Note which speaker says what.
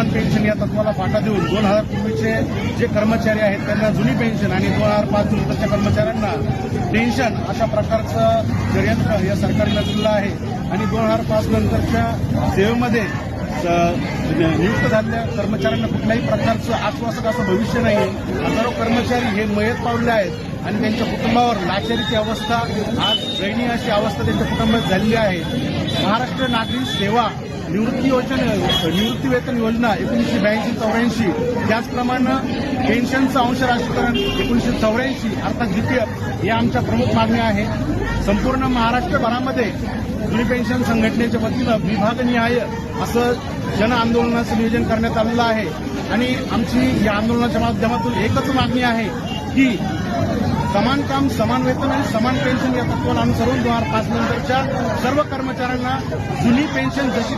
Speaker 1: समान पेन्शन या तत्वाला फाटा देऊन 2000 पूर्वीचे जे कर्मचारी आहेत त्यांना जुनी पेन्शन आणि 2005 नंतरच्या कर्मचाऱ्यांना पेन्शन अशा प्रकारचं षडयंत्र या सरकारने रचलेलं आहे आणि 2005 नंतरच्या सेवेमध्ये नियुक्त झालेल्या कर्मचाऱ्यांना कुठल्याही प्रकारचं आश्वासक असं भविष्य नाही. हजारो कर्मचारी हे मयत पावले आहेत आणि त्यांच्या कुटुंबावर लाचारीची अवस्था, आज दयनीय अशी अवस्था त्यांच्या कुटुंबात झालेली आहे. महाराष्ट्र नागरी सेवा निवृत्ती वेतन योजना 1982-84, त्याचप्रमाणे पेन्शनचं अंश राष्ट्रीयकरण 1984 अर्थात जीपीएफ या आमच्या प्रमुख मागण्या आहेत. संपूर्ण महाराष्ट्रभरामध्ये जुनी पेन्शन संघटनेच्या वतीनं विभागनिहाय असं जन आंदोलनाचं नियोजन करण्यात आलेलं आहे आणि आमची या आंदोलनाच्या माध्यमातून एकच मागणी आहे की समान काम, समान वेतन आणि समान पेन्शन या तत्वाला अनुसरून 2005 नंतरच्या सर्व कर्मचाऱ्यांना जुनी पेन्शन जशी